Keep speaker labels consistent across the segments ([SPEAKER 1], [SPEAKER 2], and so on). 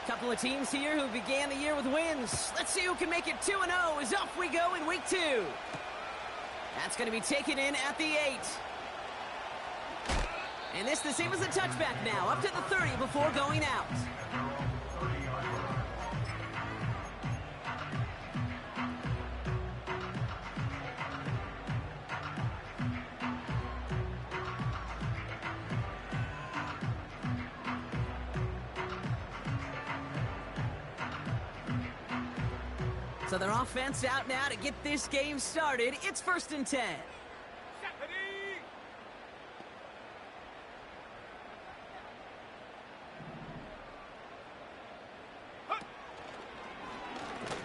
[SPEAKER 1] Couple of teams here who began the year with wins. Let's see who can make it 2-0 as off we go in week 2. That's going to be taken in at the 8. And this the same as a touchback now, up to the 30 before going out. So their offense out now to get this game started. It's 1st and 10.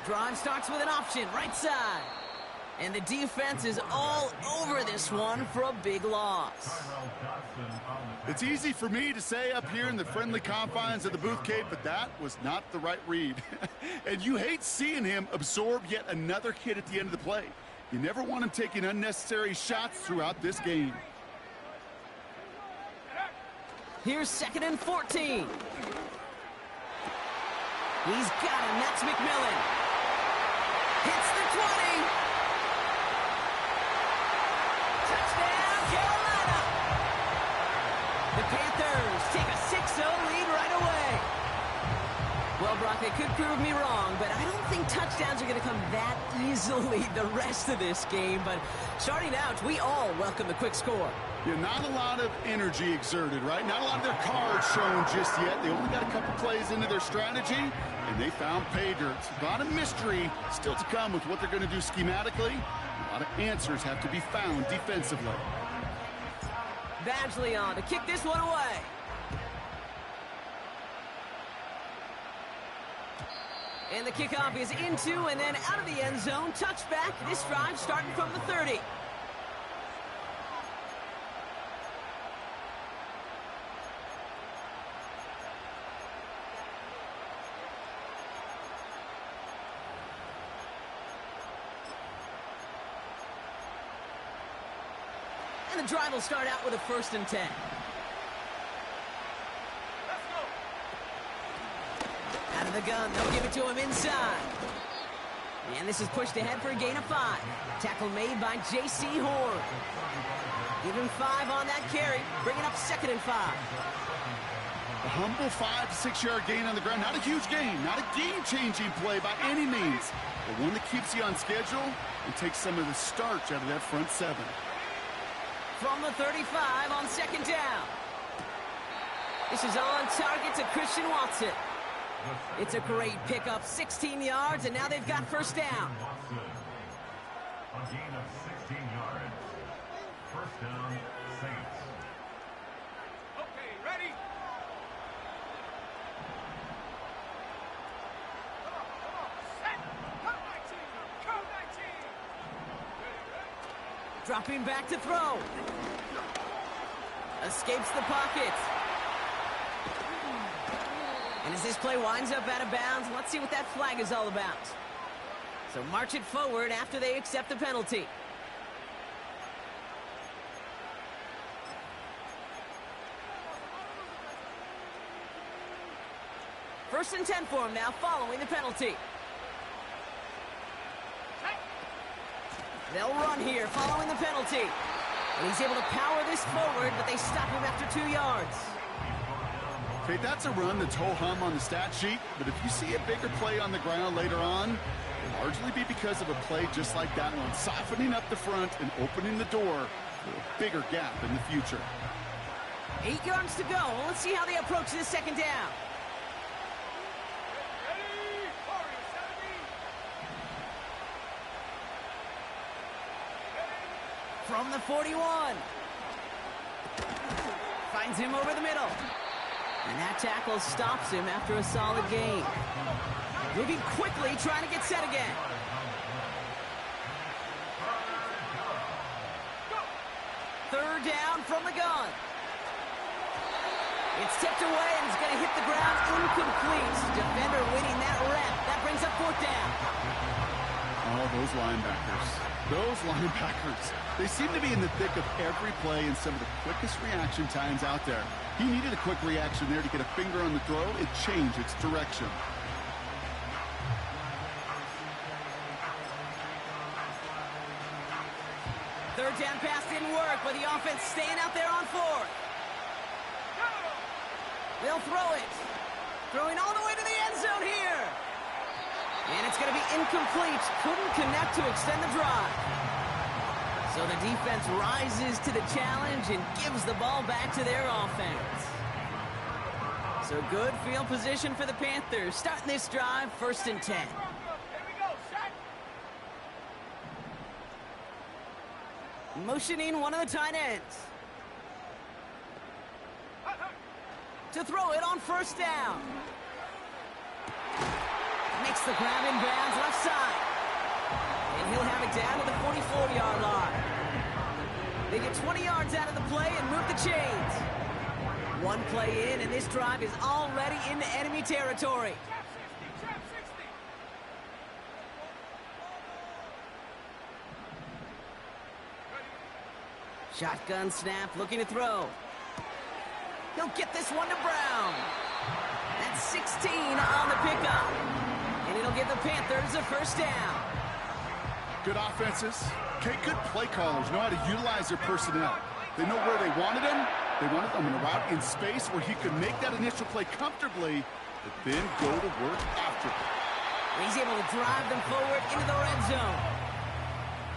[SPEAKER 1] Drive starts with an option, right side. And the defense is all over this one for a big loss.
[SPEAKER 2] It's easy for me to say up here in the friendly confines of the booth cave, but that was not the right read. And you hate seeing him absorb yet another hit at the end of the play. You never want him taking unnecessary shots throughout this game.
[SPEAKER 1] Here's 2nd and 14. He's got him. That's McMillan. Hits the 20. Touchdown, Carolina. The Panthers take a 6-0 lead right away. Well, Brock, they could prove me wrong, but I don't think touchdowns are going to come that easily the rest of this game. But starting out, we all welcome the quick score.
[SPEAKER 2] Yeah, not a lot of energy exerted, right? Not a lot of their cards shown just yet. They only got a couple plays into their strategy, and they found pay dirt. A lot of mystery still to come with what they're going to do schematically. A lot of answers have to be found defensively.
[SPEAKER 1] Badgley on to kick this one away. And the kickoff is into and then out of the end zone. Touchback. This drive starting from the 30. And the drive will start out with a 1st and 10. Out of the gun, they'll give it to him inside. And this is pushed ahead for a gain of 5. Tackle made by J.C. Horn. Give him 5 on that carry, bringing up 2nd and 5.
[SPEAKER 2] A humble 5 to 6 yard gain on the ground. Not a huge gain, not a game-changing play by any means, but one that keeps you on schedule and takes some of the starch out of that front 7.
[SPEAKER 1] From the 35 on 2nd down. This is on target to Christian Watson. It's a great pickup, 16 yards, and now they've got 1st down.
[SPEAKER 3] A gain of 16 yards. 1st down, Saints. Okay, ready? Come on, set. Come 19, come 19.
[SPEAKER 1] Dropping back to throw. Escapes the pocket. And as this play winds up out of bounds, let's see what that flag is all about. So march it forward after they accept the penalty. First and 10 for him now, following the penalty. They'll run here, following the penalty. And he's able to power this forward, but they stop him after 2 yards.
[SPEAKER 2] Okay, that's a run that's ho-hum on the stat sheet, but if you see a bigger play on the ground later on, it'll largely be because of a play just like that one, softening up the front and opening the door for a bigger gap in the future.
[SPEAKER 1] 8 yards to go. Let's see how they approach this 2nd down. From the 41. Finds him over the middle. And that tackle stops him after a solid gain. Moving quickly, trying to get set again. Third down from the gun. It's tipped away and it's going to hit the ground incomplete. Defender winning that rep. That brings up 4th down.
[SPEAKER 2] Oh, those linebackers. Those linebackers. They seem to be in the thick of every play and some of the quickest reaction times out there. He needed a quick reaction there to get a finger on the throw and change its direction.
[SPEAKER 1] Third down pass didn't work, but the offense staying out there on fourth. They'll throw it. Throwing all the way to the end zone here. And it's going to be incomplete. Couldn't connect to extend the drive. So the defense rises to the challenge and gives the ball back to their offense. So good field position for the Panthers. Starting this drive, 1st and 10.
[SPEAKER 3] Here we go, set.
[SPEAKER 1] Motioning one of the tight ends. To throw it on 1st down. Makes the grab in bounds left side. And he'll have it down to the 44-yard line. They get 20 yards out of the play and move the chains. One play in, and this drive is already into enemy territory.
[SPEAKER 3] Trap 60.
[SPEAKER 1] Shotgun snap, looking to throw. He'll get this one to Brown. That's 16 on the pickup. And it'll give the Panthers a 1st down.
[SPEAKER 2] Good offenses. Okay, good play callers know how to utilize their personnel. They know where they wanted him. They wanted them in a route in space where he could make that initial play comfortably, but then go to work after.
[SPEAKER 1] He's able to drive them forward into the red zone.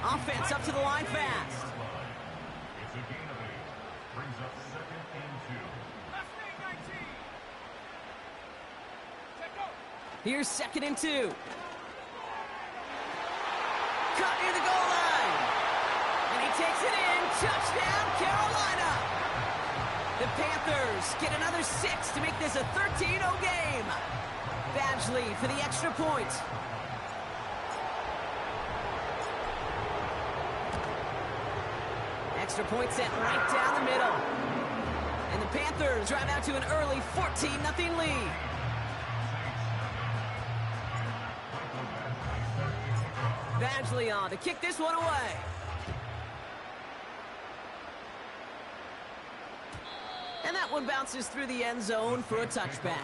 [SPEAKER 1] Offense up to the line fast.
[SPEAKER 4] It's a gain of 8. Brings up 2nd and 2.
[SPEAKER 3] Left knee, 19. Check go.
[SPEAKER 1] Here's 2nd and 2. Caught near the goal line. And he takes it in. Touchdown, Carolina. The Panthers get another 6 to make this a 13-0 game. Badgley for the extra point. Extra point set right down the middle. And the Panthers drive out to an early 14-0 lead. Badgley on to kick this one away. And that one bounces through the end zone for a touchback.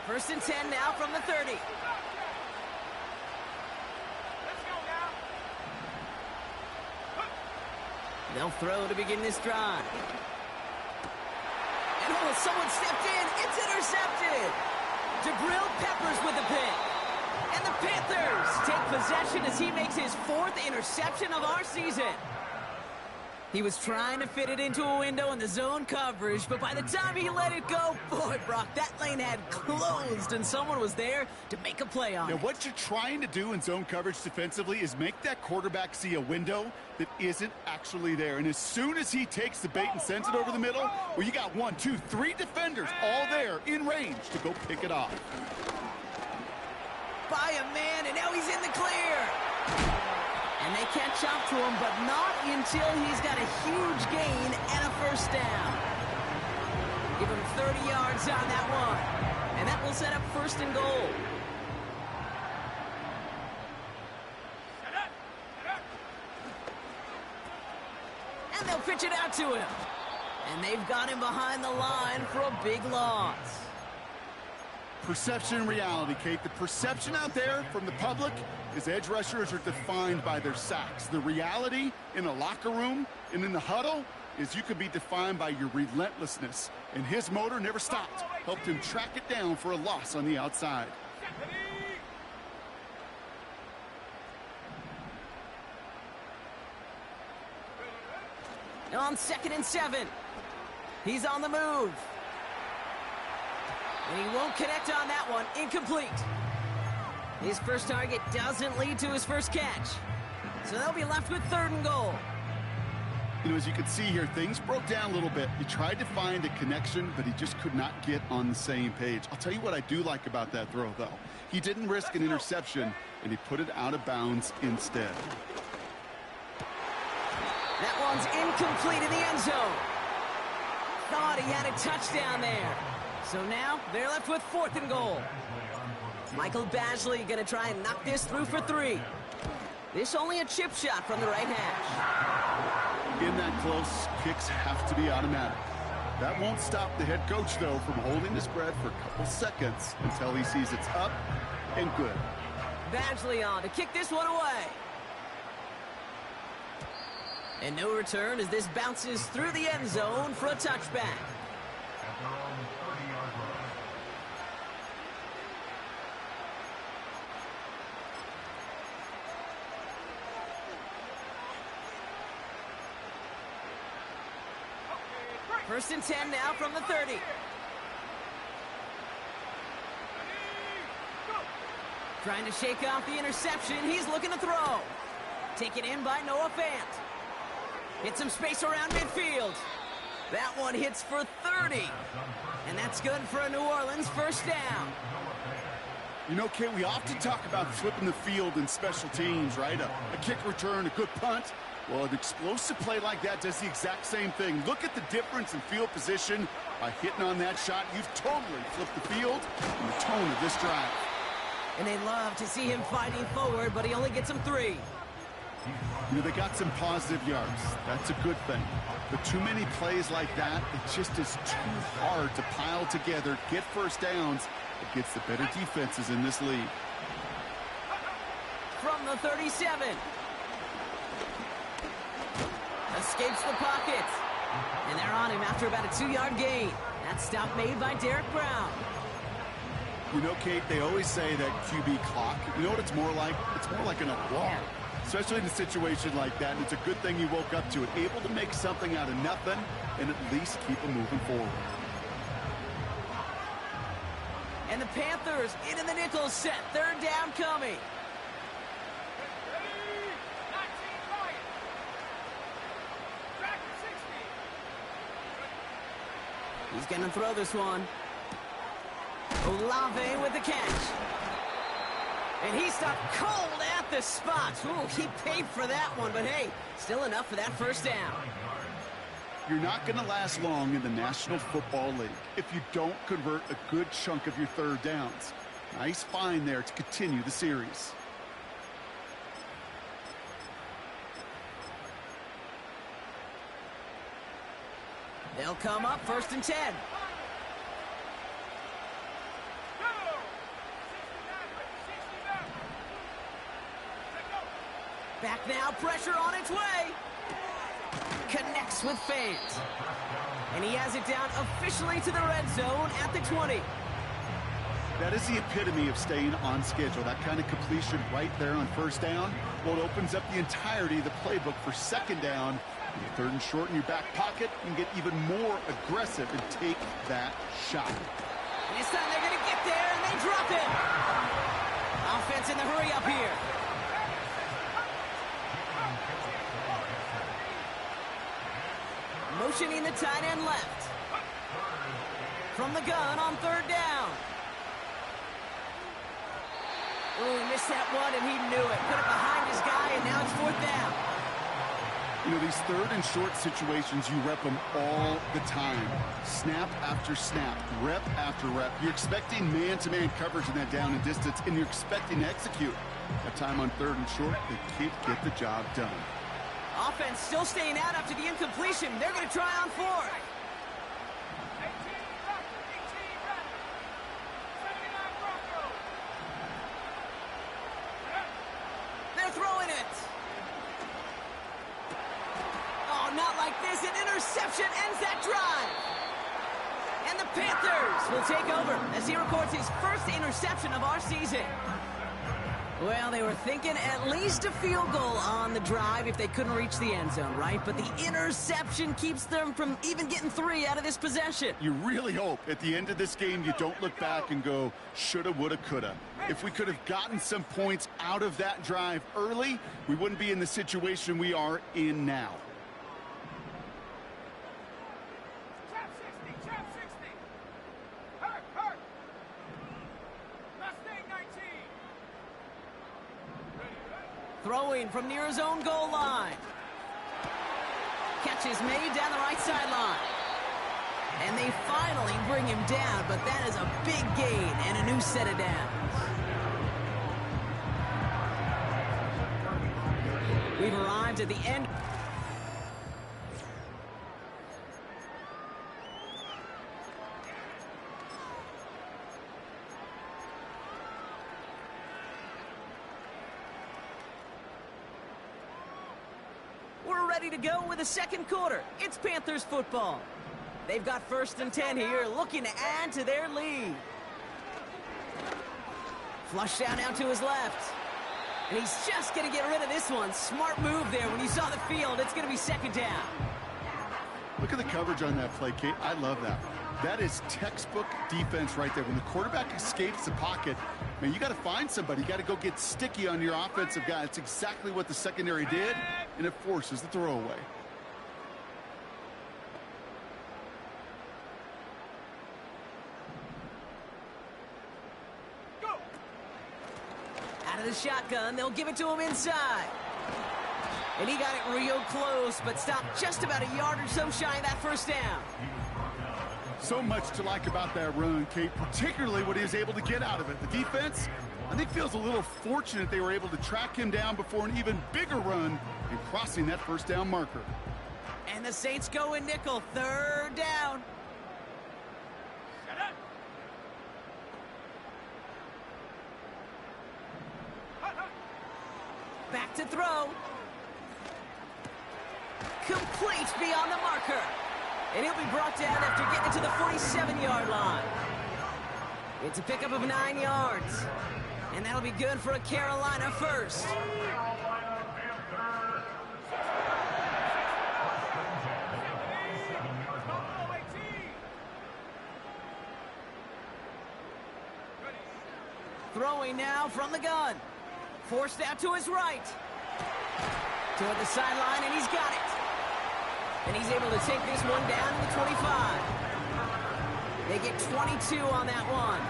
[SPEAKER 1] First and 10 now from the 30.
[SPEAKER 3] Let's go now.
[SPEAKER 1] They'll throw to begin this drive. And oh, someone stepped in. It's intercepted. Jabril Peppers with the pick. And the Panthers take possession as he makes his 4th interception of our season. He was trying to fit it into a window in the zone coverage, but by the time he let it go, boy, Brock, that lane had closed, and someone was there to make a play on it.
[SPEAKER 2] What you're trying to do in zone coverage defensively is make that quarterback see a window that isn't actually there. And as soon as he takes the bait and sends it over the middle, well, you got 1, 2, 3 defenders all there in range to go pick it off.
[SPEAKER 1] By a man, and now he's in the clear. And they catch up to him, but not until he's got a huge gain and a 1st down. Give him 30 yards on that one. And that will set up 1st and goal. And they'll pitch it out to him. And they've got him behind the line for a big loss.
[SPEAKER 2] Perception and reality, Kate. The perception out there from the public is edge rushers are defined by their sacks. The reality in a locker room and in the huddle is you could be defined by your relentlessness. And his motor never stopped. Helped him track it down for a loss on the outside.
[SPEAKER 1] On 2nd and 7. He's on the move. And he won't connect on that one. Incomplete. His first target doesn't lead to his first catch. So they'll be left with 3rd and goal.
[SPEAKER 2] You know, as you can see here, things broke down a little bit. He tried to find a connection, but he just could not get on the same page. I'll tell you what I do like about that throw, though. He didn't risk an interception, and he put it out of bounds instead.
[SPEAKER 1] That one's incomplete in the end zone. Thought he had a touchdown there. So now they're left with 4th and goal. Michael Basley going to try and knock this through for 3. This only a chip shot from the right hash.
[SPEAKER 2] In that close, kicks have to be automatic. That won't stop the head coach, though, from holding his breath for a couple seconds until he sees it's up and good.
[SPEAKER 1] Basley on to kick this one away. And no return as this bounces through the end zone for a touchback.
[SPEAKER 4] At their own 30-yard line.
[SPEAKER 1] First and 10 now from the 30. Trying to shake off the interception. He's looking to throw. Taken in by Noah Fant. Hit some space around midfield. That one hits for 30. And that's good for a New Orleans first down.
[SPEAKER 2] You know, Kate, we often talk about flipping the field in special teams, right? A kick return, a good punt. Well, an explosive play like that does the exact same thing. Look at the difference in field position. By hitting on that shot, you've totally flipped the field and the tone of this drive.
[SPEAKER 1] And they love to see him fighting forward, but he only gets him 3.
[SPEAKER 2] You know, they got some positive yards. That's a good thing. But too many plays like that, it just is too hard to pile together, get first downs against the better defenses in this league.
[SPEAKER 1] From the 37. Escapes the pocket. And they're on him after about a 2-yard gain. That stop made by Derek Brown.
[SPEAKER 2] You know, Kate, they always say that QB clock, you know what it's more like? It's more like an alarm. Especially in a situation like that, and it's a good thing you woke up to it. Able to make something out of nothing and at least keep them moving forward.
[SPEAKER 1] And the Panthers into the nickel set. 3rd down coming. He's going to throw this one. Olave with the catch. And he stopped cold at the spot. Ooh, he paid for that one, but hey, still enough for that first down.
[SPEAKER 2] You're not going to last long in the National Football League if you don't convert a good chunk of your 3rd downs. Nice find there to continue the series.
[SPEAKER 1] They'll come up 1st and 10. Back now, pressure on its way. Connects with Fant. And he has it down officially to the red zone at the 20.
[SPEAKER 2] That is the epitome of staying on schedule. That kind of completion right there on first down. Well, it opens up the entirety of the playbook for 2nd down. With 3rd and short in your back pocket, you can get even more aggressive and take that shot.
[SPEAKER 1] And this time they're going to get there, and they drop it. Offense in the hurry up here. Motioning the tight end left. From the gun on 3rd down. Oh, he missed that one, and he knew it. Put it behind his guy, and now it's 4th down.
[SPEAKER 2] You know, these 3rd and short situations, you rep them all the time. Snap after snap, rep after rep. You're expecting man-to-man coverage in that down and distance, and you're expecting to execute. That time on 3rd and short, they can't get the job done.
[SPEAKER 1] Offense still staying out after the incompletion. They're going to try on 4th. They're throwing it. Oh, not like this. An interception ends that drive. And the Panthers will take over as he records his first interception of our season. Well, they were thinking at least a field goal on the drive if they couldn't reach the end zone, right? But the interception keeps them from even getting 3 out of this possession.
[SPEAKER 2] You really hope at the end of this game you don't look back and go, shoulda, woulda, coulda. If we could have gotten some points out of that drive early, we wouldn't be in the situation we are in now.
[SPEAKER 1] Throwing from near his own goal line. Catch is made down the right sideline. And they finally bring him down, but that is a big gain and a new set of downs. We've arrived at the end. We're ready to go with the second quarter. It's Panthers football. They've got 1st and 10 here, looking to add to their lead. Flush down now to his left. And he's just going to get rid of this one. Smart move there. When you saw the field, it's going to be 2nd down.
[SPEAKER 2] Look at the coverage on that play, Kate. I love that. That is textbook defense right there. When the quarterback escapes the pocket, man, you got to find somebody. You got to go get sticky on your offensive guy. It's exactly what the secondary did, and it forces the throwaway.
[SPEAKER 1] Out of the shotgun, they'll give it to him inside. And he got it real close, but stopped just about a yard or so shy of that 1st down.
[SPEAKER 2] So much to like about that run, Kate, particularly what he was able to get out of it. The defense, I think, feels a little fortunate they were able to track him down before an even bigger run and crossing that 1st down marker.
[SPEAKER 1] And the Saints go in nickel, 3rd down. Back to throw. Complete beyond the marker. And he'll be brought down after getting it to the 47-yard line. It's a pickup of 9 yards. And that'll be good for a Carolina 1st. Throwing now from the gun. Forced out to his right. Toward the sideline, and he's got it. And he's able to take this one down to the 25. They get 22 on that one.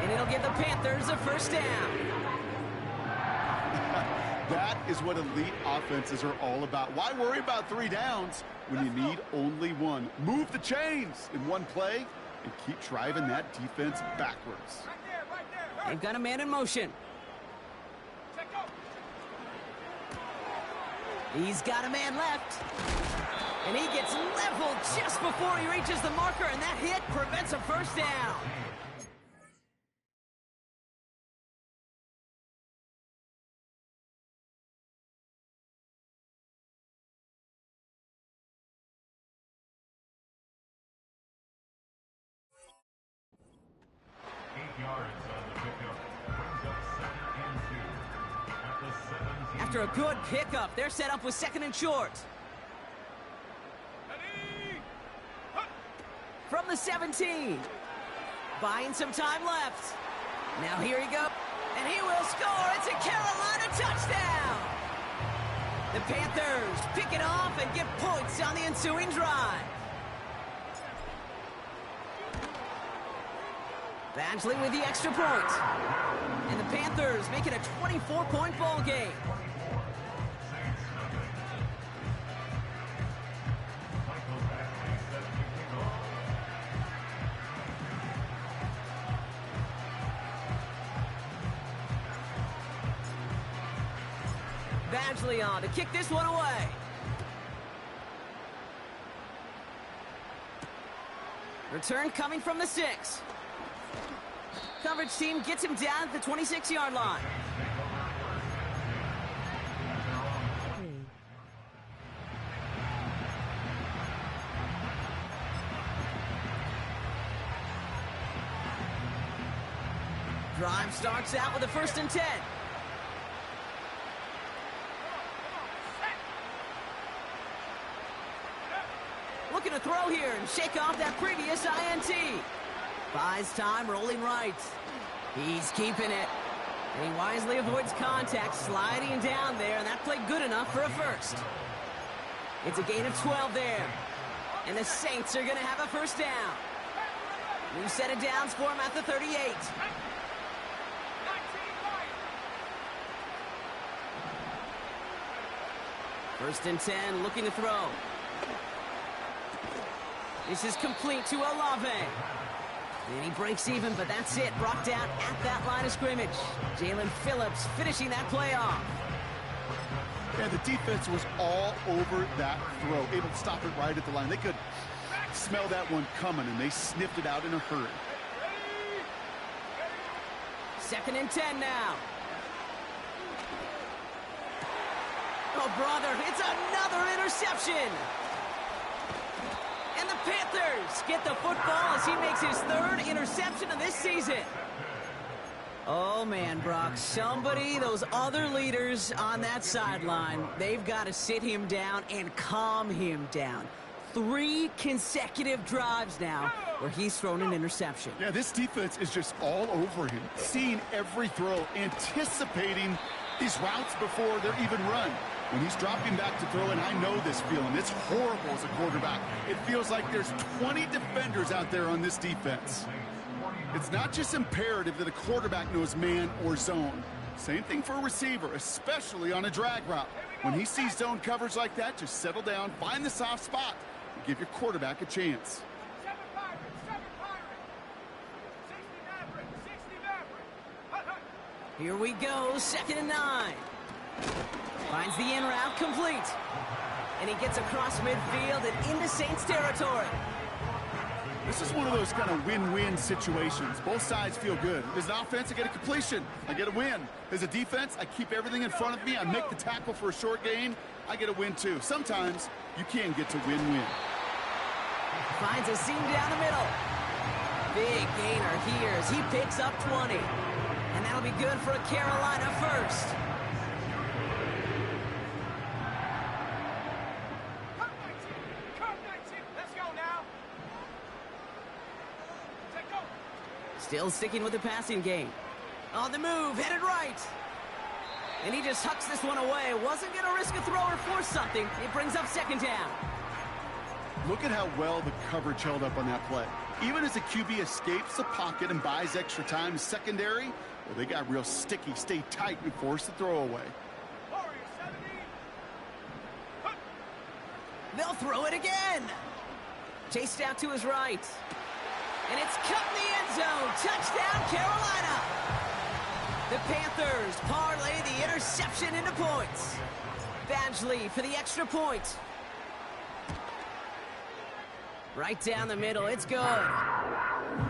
[SPEAKER 1] And it'll give the Panthers a 1st down.
[SPEAKER 2] That is what elite offenses are all about. Why worry about 3 downs when you need only 1? Move the chains in one play and keep driving that defense backwards.
[SPEAKER 1] They've got a man in motion. He's got a man left. And he gets leveled just before he reaches the marker, and that hit prevents a 1st down. After a good pickup, they're set up with 2nd and short. From the 17. Buying some time left. Now here he goes. And he will score. It's a Carolina touchdown. The Panthers pick it off and get points on the ensuing drive. Badgley with the extra point. And the Panthers make it a 24-point ball game. Badgley on to kick this one away. Return coming from the 6. Coverage team gets him down at the 26-yard line. Drive starts out with a 1st and 10. Looking to throw here and shake off that previous INT. Buys time, rolling right. He's keeping it. And he wisely avoids contact, sliding down there, and that played good enough for a 1st. It's a gain of 12 there. And the Saints are going to have a 1st down. New set of downs for him at the 38. First and 10, looking to throw. This is complete to Olave. And he breaks even, but that's it. Brought down at that line of scrimmage. Jalen Phillips finishing that play off.
[SPEAKER 2] Yeah, the defense was all over that throw, able to stop it right at the line. They could smell that one coming, and they sniffed it out in a hurry.
[SPEAKER 1] Second and 10 now. Oh, brother, it's another interception. And the Panthers get the football as he makes his third interception of this season. Oh, man, Brock, those other leaders on that sideline, they've got to sit him down and calm him down. 3 consecutive drives now where he's thrown an interception.
[SPEAKER 2] Yeah, this defense is just all over him, seeing every throw, anticipating these routes before they're even run. When he's dropping back to throw, and I know this feeling, it's horrible as a quarterback. It feels like there's 20 defenders out there on this defense. It's not just imperative that a quarterback knows man or zone. Same thing for a receiver, especially on a drag route. When he sees zone coverage like that, just settle down, find the soft spot, and give your quarterback a chance.
[SPEAKER 3] 7 Pirates, 7 Pirates. 60 Maverick.
[SPEAKER 1] Here we go, 2nd and 9. Finds the in route complete. And he gets across midfield and into Saints territory.
[SPEAKER 2] This is one of those kind of win-win situations. Both sides feel good. As an offense, I get a completion. I get a win. As a defense, I keep everything in front of me. I make the tackle for a short gain. I get a win, too. Sometimes you can get to win-win.
[SPEAKER 1] Finds a seam down the middle. Big gainer here as he picks up 20. And that'll be good for a Carolina first.
[SPEAKER 3] Come 19. Let's go now. Take go.
[SPEAKER 1] Still sticking with the passing game. On the move, headed right. And he just hucks this one away. Wasn't going to risk a throw or force something. It brings up 2nd down.
[SPEAKER 2] Look at how well the coverage held up on that play. Even as the QB escapes the pocket and buys extra time, secondary, well, they got real sticky. Stay tight and force the throw away.
[SPEAKER 3] Warrior 70.
[SPEAKER 1] They'll throw it again. Chased out to his right. And it's cut in the end zone. Touchdown, Carolina. The Panthers parlay the interception into points. Badgley for the extra point. Right down the middle, it's good.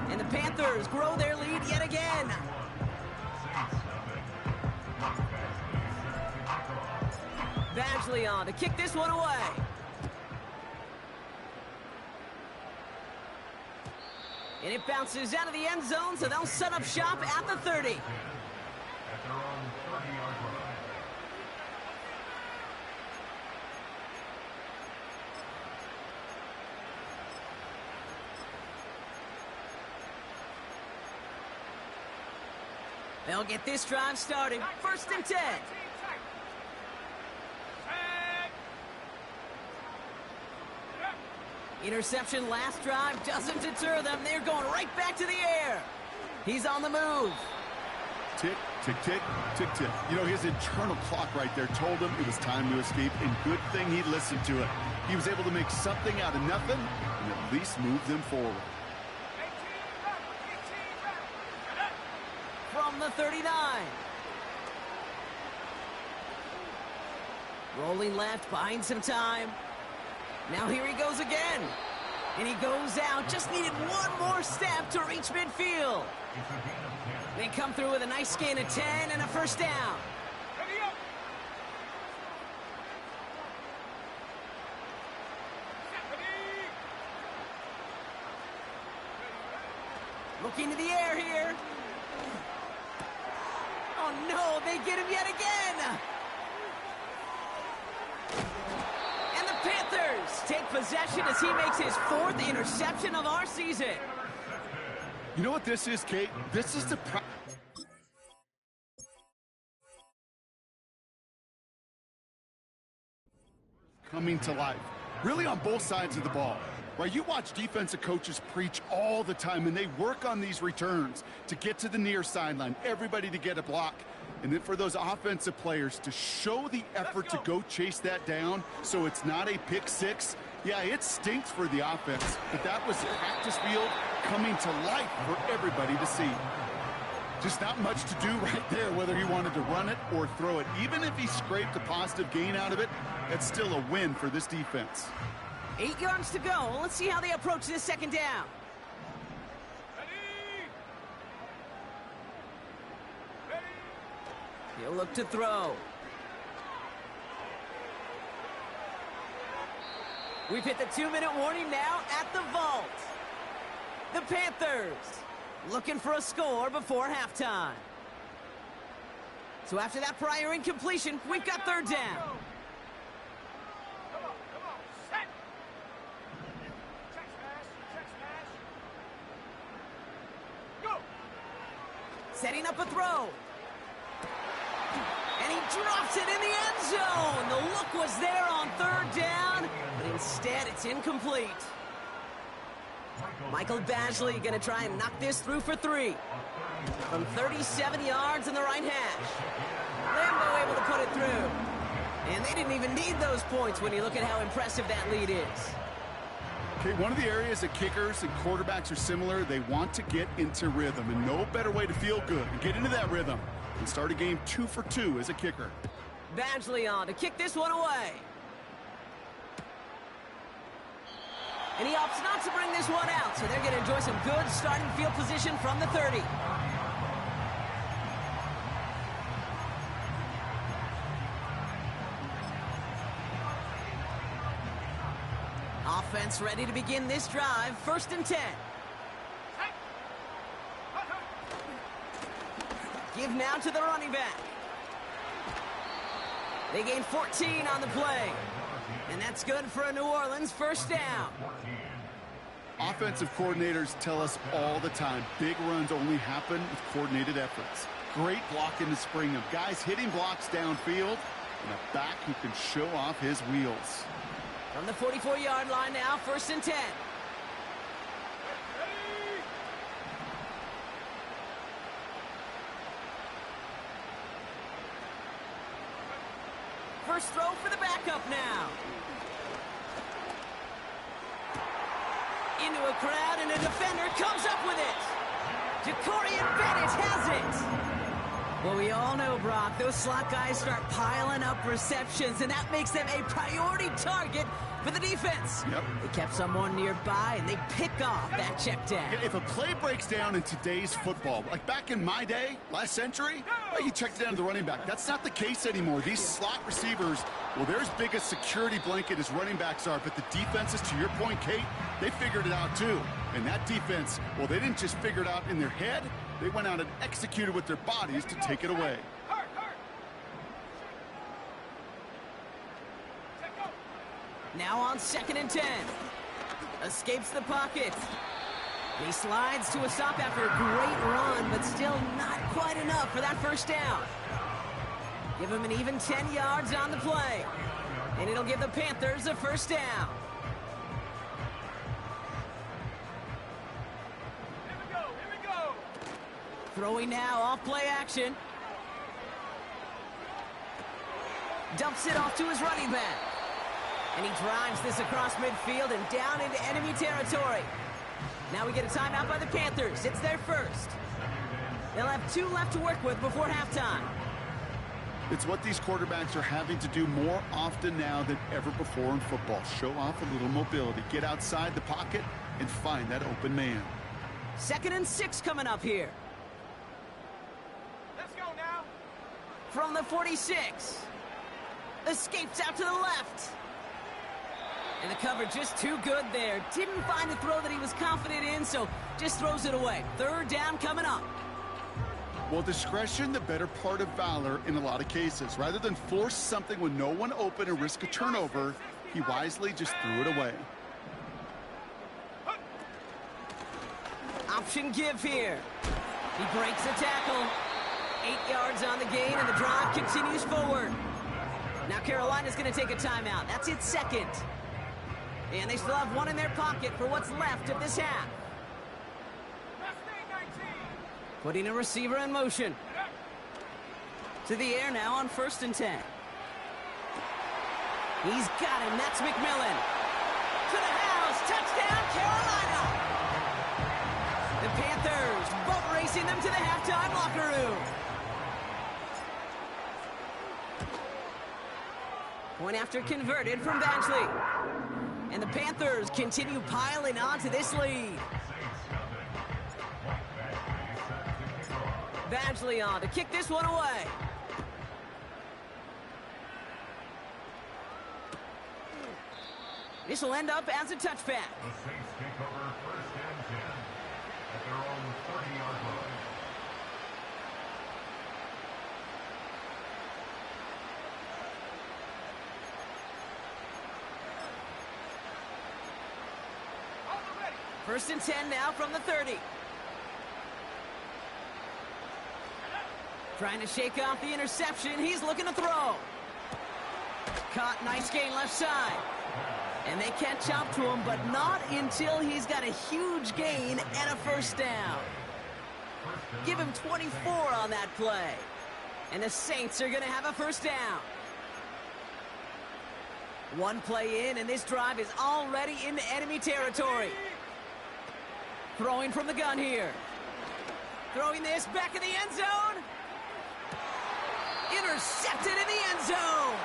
[SPEAKER 1] And the Panthers grow their lead yet again. Badgley on to kick this one away. And it bounces out of the end zone, so they'll set up shop at the 30.
[SPEAKER 4] At their own 30-yard line.
[SPEAKER 1] They'll get this drive started. 1st and 10. Interception last drive doesn't deter them. They're going right back to the air. He's on the move.
[SPEAKER 2] Tick, tick, tick, tick, tick. You know, his internal clock right there told him it was time to escape, and good thing he listened to it. He was able to make something out of nothing and at least move them forward.
[SPEAKER 1] From the 39. Rolling left, buying some time. Now here he goes again. And he goes out. Just needed one more step to reach midfield. They come through with a nice gain of 10 and a 1st down. Looking to the air here. Oh no, they get him yet again. And the Panthers take possession as he makes his 4th interception of our season.
[SPEAKER 2] You know what this is, Kate? This is the coming to life. Really on both sides of the ball. Right, you watch defensive coaches preach all the time, and they work on these returns to get to the near sideline, everybody to get a block. And then for those offensive players to show the effort to go chase that down so it's not a pick six, yeah, it stinks for the offense. But that was practice field coming to life for everybody to see. Just not much to do right there, whether he wanted to run it or throw it. Even if he scraped a positive gain out of it, that's still a win for this defense.
[SPEAKER 1] 8 yards to go. Let's see how they approach this second down. He'll look to throw. We've hit the 2-minute warning now at the vault. The Panthers looking for a score before halftime. So after that prior incompletion, we've got third down.
[SPEAKER 3] Come on, set. Check smash. Go.
[SPEAKER 1] Setting up a throw. And he drops it in the end zone. The look was there on third down, but instead it's incomplete. Michael Badgley going to try and knock this through for 3. From 37 yards in the right hash. Lambo able to put it through. And they didn't even need those points when you look at how impressive that lead is.
[SPEAKER 2] Okay, one of the areas that kickers and quarterbacks are similar, they want to get into rhythm, and no better way to feel good and get into that rhythm and start a game 2 for 2 as a kicker.
[SPEAKER 1] Badgley on to kick this one away. And he opts not to bring this one out, so they're going to enjoy some good starting field position from the 30. Offense ready to begin this drive. 1st and 10. Give now to the running back. They gain 14 on the play. And that's good for a New Orleans first down.
[SPEAKER 2] Offensive coordinators tell us all the time, big runs only happen with coordinated efforts. Great block in the spring of guys hitting blocks downfield and a back who can show off his wheels.
[SPEAKER 1] From the 44-yard line now, 1st and 10. First throw for the backup now. Into a crowd, and a defender comes up with it. Jacorian Bennett has it. Well, we all know, Brock, those slot guys start piling up receptions, and that makes them a priority target for the defense.
[SPEAKER 2] Yep.
[SPEAKER 1] They kept someone nearby, and they pick off that check down.
[SPEAKER 2] If a play breaks down in today's football, like back in my day, last century, well, you checked down to the running back. That's not the case anymore. These slot receivers, well, they're as big a security blanket as running backs are, but the defenses, to your point, Kate, they figured it out too. And that defense, well, they didn't just figure it out in their head. They went out and executed with their bodies to take it away.
[SPEAKER 1] Now on 2nd and 10. Escapes the pocket. He slides to a stop after a great run, but still not quite enough for that first down. Give him an even 10 yards on the play. And it'll give the Panthers a first down.
[SPEAKER 3] Here we go.
[SPEAKER 1] Throwing now off play action. Dumps it off to his running back. And he drives this across midfield and down into enemy territory. Now we get a timeout by the Panthers. It's their first. They'll have 2 left to work with before halftime.
[SPEAKER 2] It's what these quarterbacks are having to do more often now than ever before in football. Show off a little mobility. Get outside the pocket and find that open man.
[SPEAKER 1] 2nd and 6 coming up here.
[SPEAKER 3] Let's go now.
[SPEAKER 1] From the 46. Escapes out to the left. And the cover just too good there. Didn't find a throw that he was confident in, so just throws it away. 3rd down coming up.
[SPEAKER 2] Well, discretion, the better part of valor in a lot of cases. Rather than force something with no one open and risk a turnover, he wisely just threw it away.
[SPEAKER 1] Option give here. He breaks the tackle. 8 yards on the gain, and the drive continues forward. Now Carolina's going to take a timeout. That's its 2nd. And they still have one in their pocket for what's left of this half.
[SPEAKER 3] Let's stay 19.
[SPEAKER 1] Putting a receiver in motion. To the air now on 1st and 10. He's got him. That's McMillan. To the house. Touchdown, Carolina. The Panthers boat racing them to the halftime locker room. Point after converted from Badgley. And the Panthers continue piling on to this lead. Badgley on to kick this one away. This will end up as a touchback.
[SPEAKER 4] The Saints take over 1st and 10 at their own 30-yard line.
[SPEAKER 3] On the ready.
[SPEAKER 1] 1st and 10 now from the 30. Trying to shake off the interception. He's looking to throw. Caught, nice gain left side. And they catch up to him, but not until he's got a huge gain and a 1st down. Give him 24 on that play. And the Saints are going to have a 1st down. One play in, and this drive is already into enemy territory. Throwing from the gun here. Throwing this back in the end zone. Intercepted in the end zone.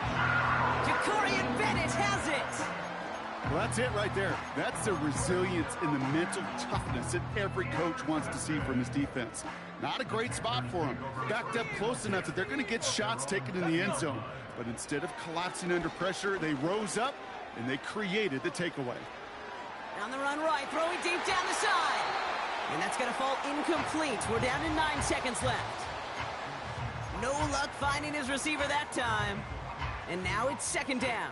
[SPEAKER 1] Jacorian Bennett has it.
[SPEAKER 2] Well, that's it right there. That's the resilience and the mental toughness that every coach wants to see from his defense. Not a great spot for him. Backed up close enough that they're going to get shots taken in the end zone. But instead of collapsing under pressure, they rose up and they created the takeaway.
[SPEAKER 1] On the run right, throwing deep down the side. And that's going to fall incomplete. We're down to 9 seconds left. No luck finding his receiver that time. And now it's 2nd down.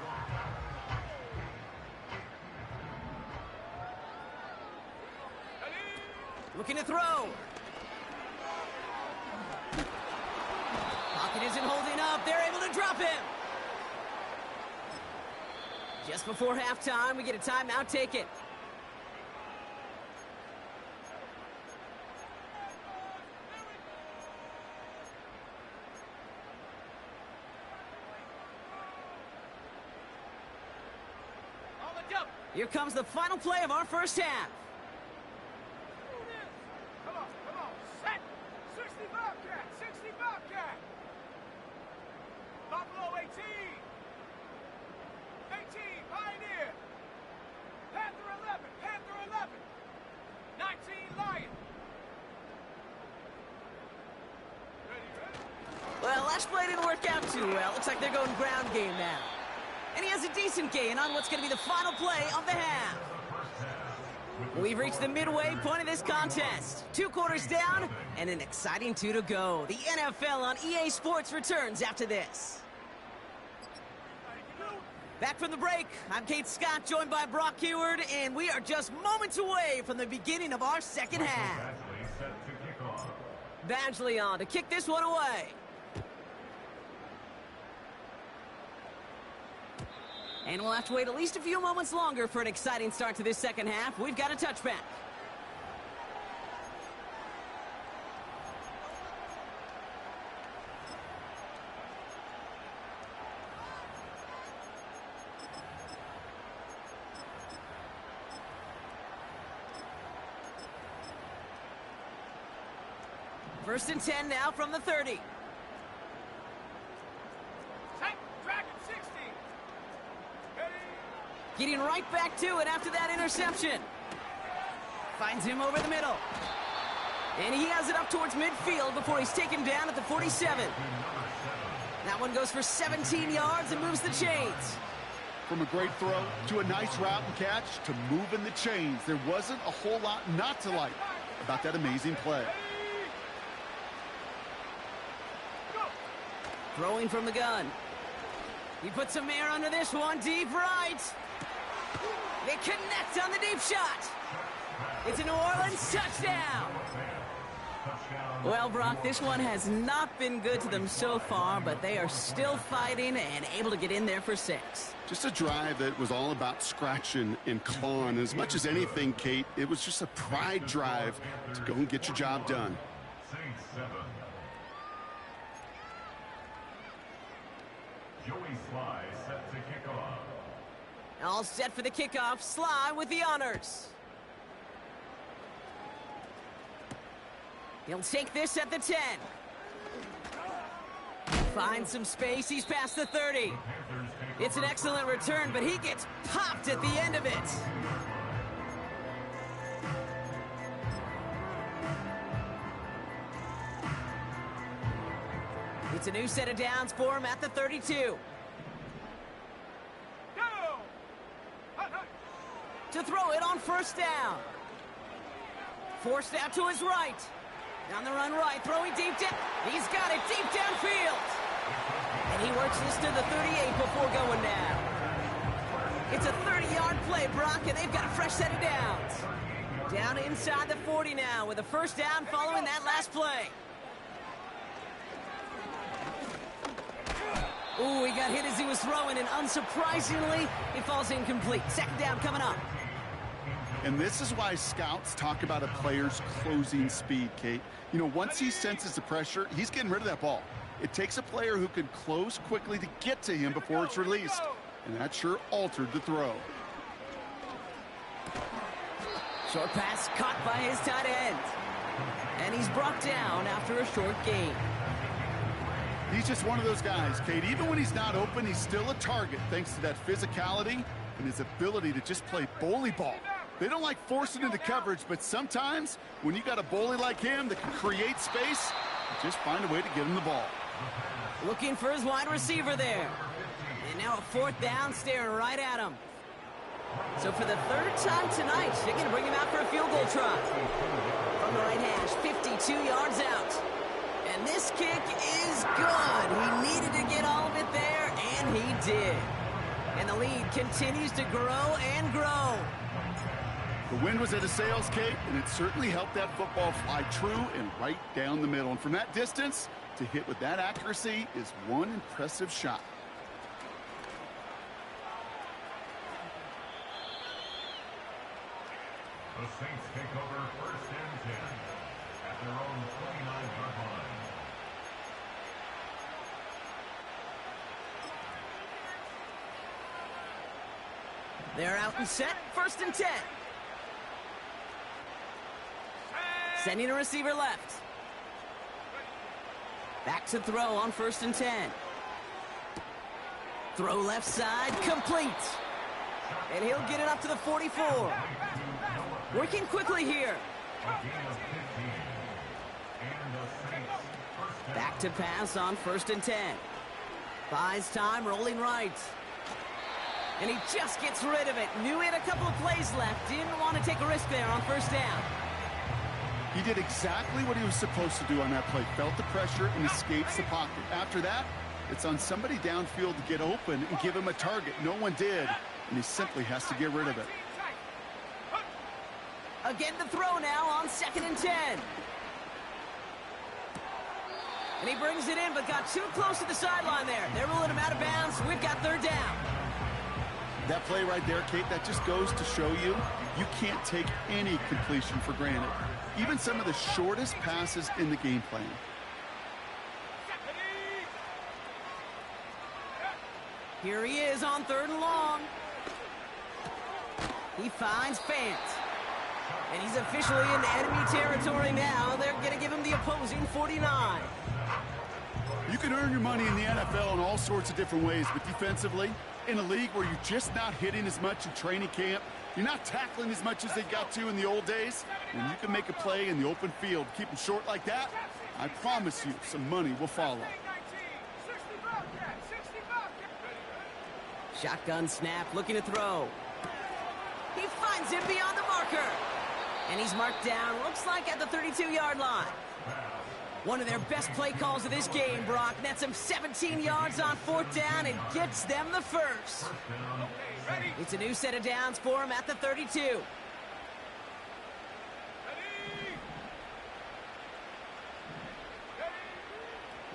[SPEAKER 1] Looking to throw. Pocket isn't holding up. They're able to drop him. Just before halftime, we get a timeout taken.
[SPEAKER 3] On the jump.
[SPEAKER 1] Here comes the final play of our 1st half.
[SPEAKER 3] Come on. Set. 60 Bobcat. 60 Bobcat. Buffalo 18. 18 Pioneer. Panther 11. Panther 11. 19 Lion. Ready.
[SPEAKER 1] Well, that play didn't work out too well. Looks like they're going ground game now. And he has a decent gain on what's going to be the final play of the half. We've reached the midway point of this contest. 2 quarters down and an exciting 2 to go. The NFL on EA Sports returns after this. Back from the break, I'm Kate Scott, joined by Brock Heward, and we are just moments away from the beginning of our 2nd half. Badgley on to kick this one away. And we'll have to wait at least a few moments longer for an exciting start to this 2nd half. We've got a touchback. First and 10 now from the 30.
[SPEAKER 3] Set. Dragon 60. Ready.
[SPEAKER 1] Getting right back to it after that interception. Finds him over the middle. And he has it up towards midfield before he's taken down at the 47. That one goes for 17 yards and moves the chains.
[SPEAKER 2] From a great throw to a nice route and catch to moving the chains, there wasn't a whole lot not to like about that amazing play.
[SPEAKER 1] Throwing from the gun. He puts some air under this one, deep right. They connect on the deep shot. It's a New Orleans touchdown.
[SPEAKER 4] Touchdown.
[SPEAKER 1] Well, Brock, this one has not been good to them so far, but they are still fighting and able to get in there for 6.
[SPEAKER 2] Just a drive that was all about scratching and clawing. As much as anything, Kate, it was just a pride drive to go and get your job done.
[SPEAKER 4] Saints 7. Joey Sly set to kick off.
[SPEAKER 1] All set for the kickoff. Sly with the honors. He'll take this at the 10. Finds some space. He's past the 30. It's an excellent return, but he gets popped at the end of it. It's a new set of downs for him at the 32. To throw it on first down. Forced out to his right. Down the run right, throwing deep down. He's got it deep downfield. And he works this to the 38 before going down. It's a 30-yard play, Brock, and they've got a fresh set of downs. Down inside the 40 now with a first down following that last play. Ooh, he got hit as he was throwing, and unsurprisingly, he falls incomplete. Second down coming up.
[SPEAKER 2] And this is why scouts talk about a player's closing speed, Kate. You know, once he senses the pressure, he's getting rid of that ball. It takes a player who can close quickly to get to him before it's released. And that sure altered the throw.
[SPEAKER 1] Short pass caught by his tight end. And he's brought down after a short gain.
[SPEAKER 2] He's just one of those guys, Kate. Even when he's not open, he's still a target thanks to that physicality and his ability to just play bully ball. They don't like forcing into coverage, but sometimes when you got a bully like him that can create space, you just find a way to get him the ball.
[SPEAKER 1] Looking for his wide receiver there. And now a fourth down staring right at him. So for the third time tonight, they're going to bring him out for a field goal try. From the right hash, 52 yards out. And this kick is good. He needed to get all of it there, and he did. And the lead continues to grow and grow.
[SPEAKER 2] The wind was at his sails, Kate, and it certainly helped that football fly true and right down the middle. And from that distance, to hit with that accuracy is one impressive shot.
[SPEAKER 4] The Saints take over first and 10 at their own 29-yard line.
[SPEAKER 1] They're out and set, first and 10. Sending a receiver left. Back to throw on first and 10. Throw left side, complete. And he'll get it up to the 44. Working quickly here. Back to pass on first and 10. Buys time, rolling right. And he just gets rid of it. Knew he had a couple of plays left. Didn't want to take a risk there on first down.
[SPEAKER 2] He did exactly what he was supposed to do on that play. Felt the pressure and escapes the pocket. After that, it's on somebody downfield to get open and give him a target. No one did, and he simply has to get rid of it.
[SPEAKER 1] Again, the throw now on second and 10. And he brings it in, but got too close to the sideline there. They're ruling him out of bounds. We've got third down.
[SPEAKER 2] That play right there, Kate, that just goes to show you, you can't take any completion for granted. Even some of the shortest passes in the game plan.
[SPEAKER 1] Here he is on third and long. He finds Fant. And he's officially in enemy territory now. They're going to give him the opposing 49.
[SPEAKER 2] You can earn your money in the NFL in all sorts of different ways, but defensively, in a league where you're just not hitting as much in training camp, you're not tackling as much as they got to in the old days, when you can make a play in the open field, keep them short like that, I promise you some money will follow.
[SPEAKER 1] Shotgun snap, looking to throw. He finds him beyond the marker. And he's marked down, looks like at the 32-yard line. One of their best play calls of this game, Brock. Nets him 17 yards on fourth down and gets them the first. It's a new set of downs for him at the 32.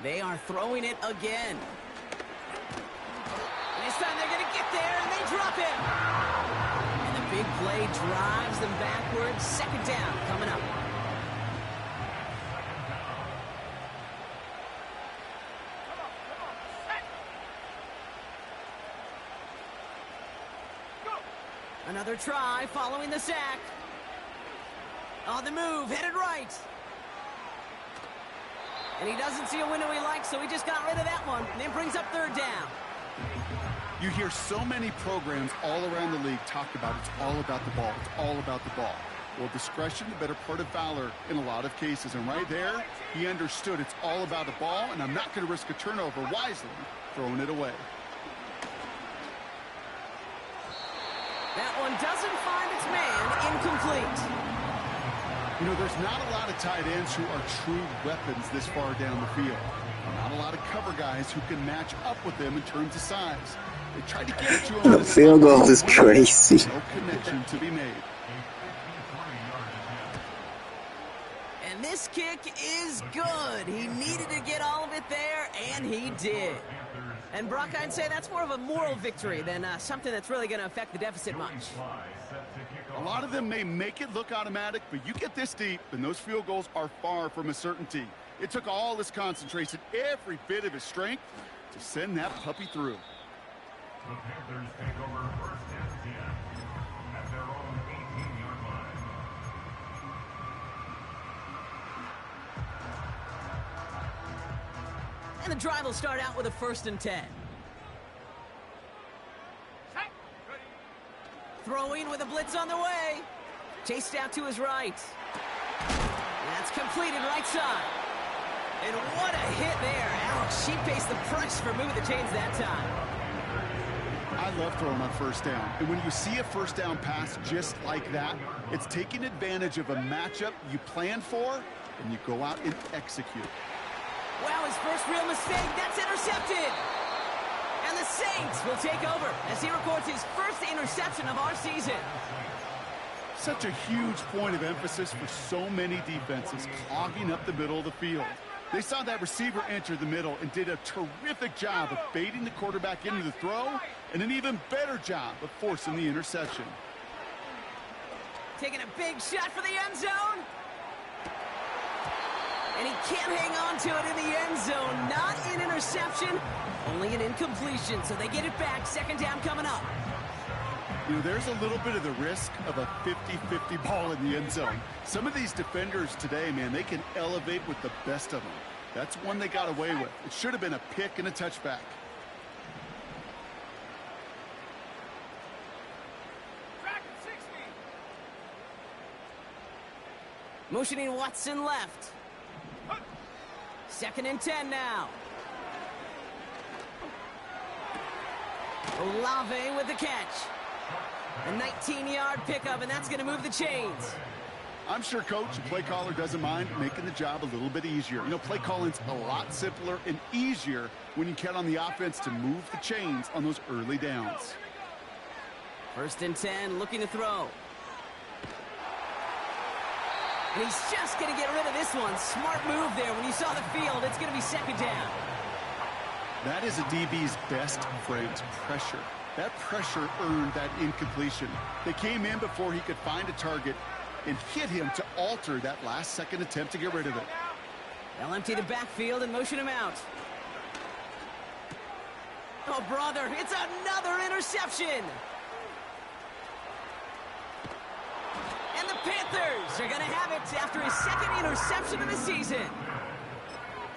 [SPEAKER 1] They are throwing it again. And this time they're going to get there, and they drop it. And the big play drives them backwards. Second down coming up. Another try following the sack. On the move, headed right. And he doesn't see a window he likes, so he just got rid of that one. And it brings up third down.
[SPEAKER 2] You hear so many programs all around the league talk about it's all about the ball. It's all about the ball. Well, discretion, the better part of valor in a lot of cases. And right there, he understood it's all about the ball, and I'm not going to risk a turnover wisely, throwing it away.
[SPEAKER 1] That one doesn't find its man. Incomplete.
[SPEAKER 2] You know, there's not a lot of tight ends who are true weapons this far down the field. Not a lot of cover guys who can match up with them in terms of size. They try to get it to him.
[SPEAKER 5] The field goal is crazy.
[SPEAKER 2] No connection to be made.
[SPEAKER 1] And this kick is good. He needed to get all of it there, and he did. And Brock, I'd say that's more of a moral victory than something that's really going to affect the deficit much.
[SPEAKER 2] A lot of them may make it look automatic, but you get this deep, and those field goals are far from a certainty. It took all his concentration, every bit of his strength, to send that puppy through.
[SPEAKER 4] The Panthers take over first and 10 at their own 18-yard line.
[SPEAKER 1] And the drive will start out with a 1st and 10. Throwing with a blitz on the way. Chased out to his right. That's completed right side. And what a hit there. Ouch, she faced the price for moving the chains that time.
[SPEAKER 2] I love throwing on first down. And when you see a first down pass just like that, it's taking advantage of a matchup you planned for, and you go out and execute.
[SPEAKER 1] Wow, his first real mistake. That's intercepted. And the Saints will take over as he records his first interception of our season.
[SPEAKER 2] Such a huge point of emphasis for so many defenses, clogging up the middle of the field. They saw that receiver enter the middle and did a terrific job of baiting the quarterback into the throw, and an even better job of forcing the interception.
[SPEAKER 1] Taking a big shot for the end zone. And he can't hang on to it in the end zone. Not an interception, only an incompletion. So they get it back. Second down coming up.
[SPEAKER 2] You know, there's a little bit of the risk of a 50-50 ball in the end zone. Some of these defenders today, man, they can elevate with the best of them. That's one they got away with. It should have been a pick and a touchback.
[SPEAKER 1] Motioning Watson left. 2nd and 10 now. Olave with the catch. A 19-yard pickup, and that's going to move the chains.
[SPEAKER 2] I'm sure coach and play caller doesn't mind making the job a little bit easier. You know, play calling's a lot simpler and easier when you count on the offense to move the chains on those early downs.
[SPEAKER 1] 1st and 10, looking to throw. And he's just going to get rid of this one. Smart move there. When you saw the field, it's going to be 2nd down.
[SPEAKER 2] That is a DB's best friend, pressure. That pressure earned that incompletion. They came in before he could find a target and hit him to alter that last-second attempt to get rid of it.
[SPEAKER 1] They'll empty the backfield and motion him out. Oh, brother, it's another interception. And the Panthers are going to have it after his 2nd interception of the season.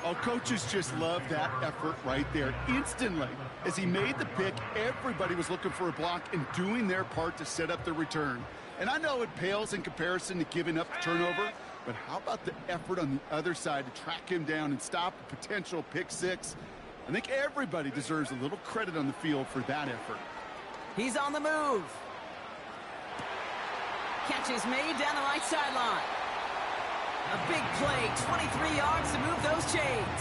[SPEAKER 2] Oh, coaches just love that effort right there. Instantly, as he made the pick, everybody was looking for a block and doing their part to set up the return. And I know it pales in comparison to giving up the turnover, but how about the effort on the other side to track him down and stop a potential pick six? I think everybody deserves a little credit on the field for that effort.
[SPEAKER 1] He's on the move. Catch is made down the right sideline. A big play, 23 yards to move those chains.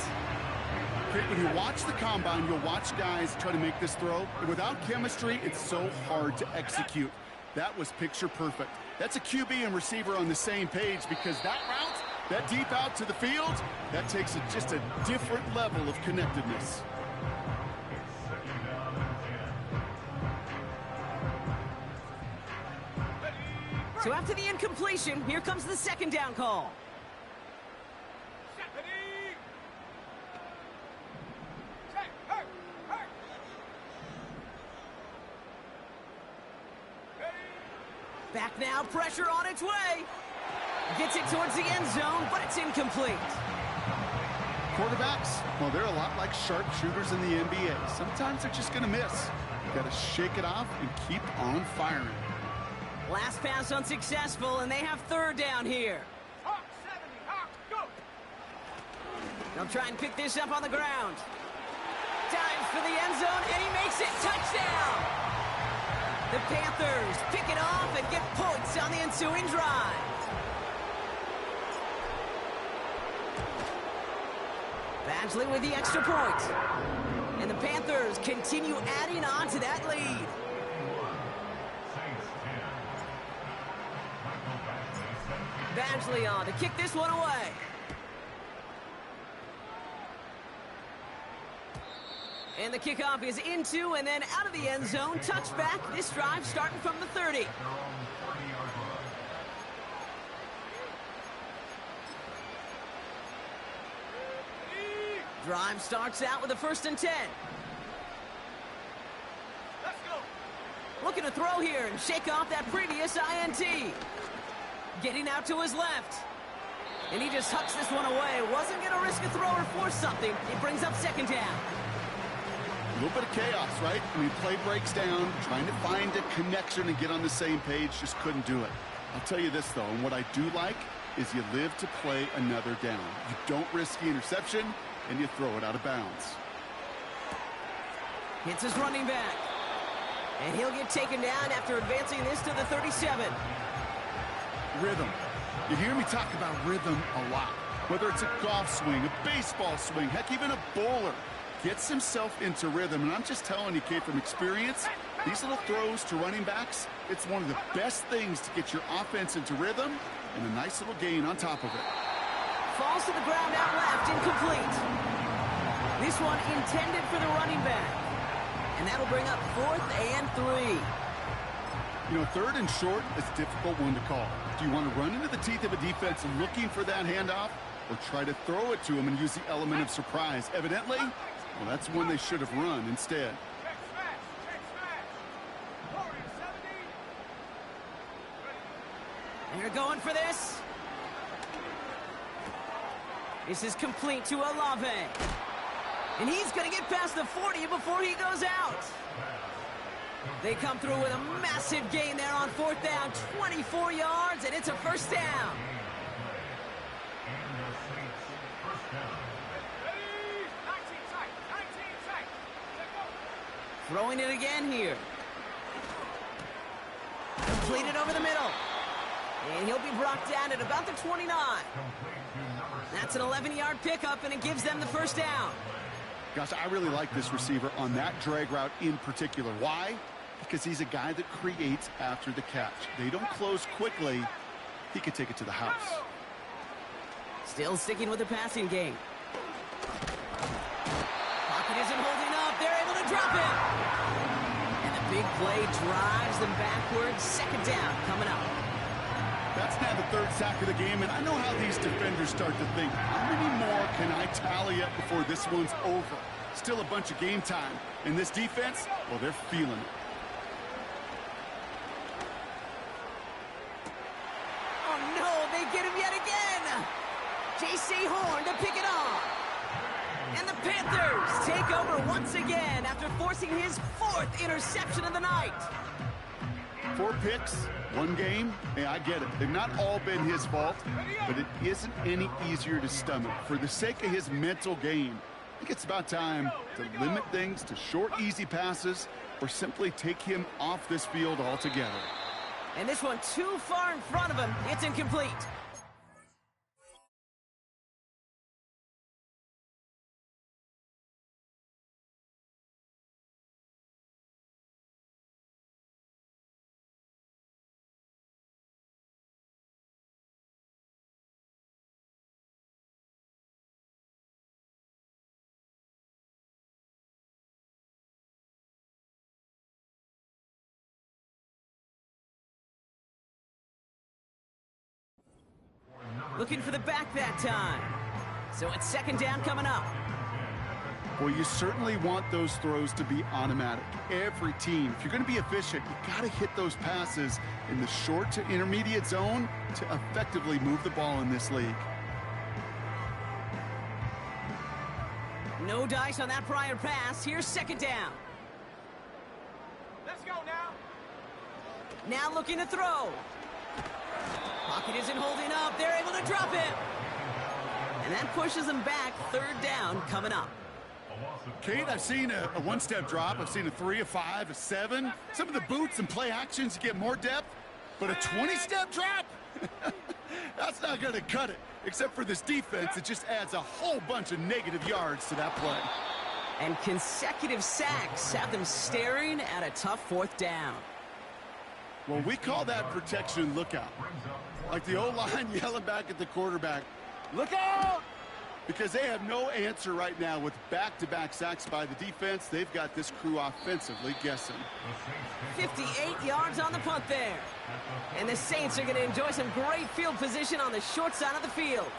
[SPEAKER 2] When you watch the combine, you'll watch guys try to make this throw. And without chemistry, it's so hard to execute. That was picture perfect. That's a QB and receiver on the same page because that route That deep out to the field, that takes just a different level of connectedness.
[SPEAKER 1] So after the incompletion, here comes the second down call. Back now, pressure on its way. Gets it towards the end zone, but it's incomplete.
[SPEAKER 2] Quarterbacks, well, they're a lot like sharpshooters in the NBA. Sometimes they're just going to miss. You got to shake it off and keep on firing.
[SPEAKER 1] Last pass unsuccessful, and they have third down here.
[SPEAKER 3] Hawk 70, Hawk, go!
[SPEAKER 1] They'll try and pick this up on the ground. Dives for the end zone, and he makes it. Touchdown! The Panthers pick it off and get points on the ensuing drive. Badgley with the extra point. And the Panthers continue adding on to that lead. Badgley on to kick this one away. And the kickoff is into and then out of the end zone. Touchback. This drive starting from the 30. Drive starts out with a 1st and 10.
[SPEAKER 3] Let's go!
[SPEAKER 1] Looking to throw here and shake off that previous INT. Getting out to his left. And he just hucks this one away. Wasn't going to risk a throw or force something. It brings up second down.
[SPEAKER 2] A little bit of chaos, right? I mean, play breaks down, trying to find a connection and get on the same page, just couldn't do it. I'll tell you this, though, and what I do like is you live to play another down. You don't risk the interception, and you throw it out of bounds.
[SPEAKER 1] Hits his running back. And he'll get taken down after advancing this to the 37.
[SPEAKER 2] Rhythm. You hear me talk about rhythm a lot. Whether it's a golf swing, a baseball swing, heck, even a bowler. Gets himself into rhythm, and I'm just telling you, kid, from experience, these little throws to running backs, it's one of the best things to get your offense into rhythm and a nice little gain on top of it.
[SPEAKER 1] Falls to the ground out left, incomplete. This one intended for the running back. And that'll bring up 4th and 3.
[SPEAKER 2] You know, 3rd and short is a difficult one to call. Do you want to run into the teeth of a defense looking for that handoff, or try to throw it to him and use the element of surprise? Evidently, well, that's one they should have run instead.
[SPEAKER 3] Check smash! Check smash! Warrior 70!
[SPEAKER 1] And you're going for this. This is complete to Olave. And he's going to get past the 40 before he goes out. They come through with a massive gain there on 4th down, 24 yards, and it's a 1st down. Throwing it again here. Completed over the middle. And he'll be brought down at about the 29. That's an 11-yard pickup, and it gives them the 1st down.
[SPEAKER 2] Gosh, I really like this receiver on that drag route in particular. Why? Because he's a guy that creates after the catch. They don't close quickly. He could take it to the house.
[SPEAKER 1] Still sticking with the passing game. Pocket isn't holding up. They're able to drop him. And the big play drives them backwards. 2nd down coming up.
[SPEAKER 2] That's now the 3rd sack of the game, and I know how these defenders start to think, how many more can I tally up before this one's over? Still a bunch of game time. And this defense, well, they're feeling it.
[SPEAKER 1] Oh, no, they get him yet again. J.C. Horn to pick it off. And the Panthers take over once again after forcing his 4th interception of the night.
[SPEAKER 2] 4 picks, 1 game. Hey, I get it. They've not all been his fault, but it isn't any easier to stomach. For the sake of his mental game, I think it's about time to limit things to short, easy passes or simply take him off this field altogether.
[SPEAKER 1] And this one too far in front of him. It's incomplete. Looking for the back that time. So it's second down coming up.
[SPEAKER 2] Well, you certainly want those throws to be automatic. Every team, if you're going to be efficient, you got to hit those passes in the short to intermediate zone to effectively move the ball in this league.
[SPEAKER 1] No dice on that prior pass. Here's second down.
[SPEAKER 3] Let's go now.
[SPEAKER 1] Now looking to throw. Pocket isn't holding up. They're able to drop him. And that pushes them back. Third down coming up.
[SPEAKER 2] Kate, I've seen a one-step drop. I've seen a 3, a 5, a 7. Some of the boots and play actions get more depth, but a 20-step drop? That's not going to cut it, except for this defense. It just adds a whole bunch of negative yards to that play.
[SPEAKER 1] And consecutive sacks have them staring at a tough fourth down.
[SPEAKER 2] Well, we call that protection lookout. Like the O-line yelling back at the quarterback, look out! Because they have no answer right now with back-to-back sacks by the defense. They've got this crew offensively guessing.
[SPEAKER 1] 58 yards on the punt there. And the Saints are going to enjoy some great field position on the short side of the field.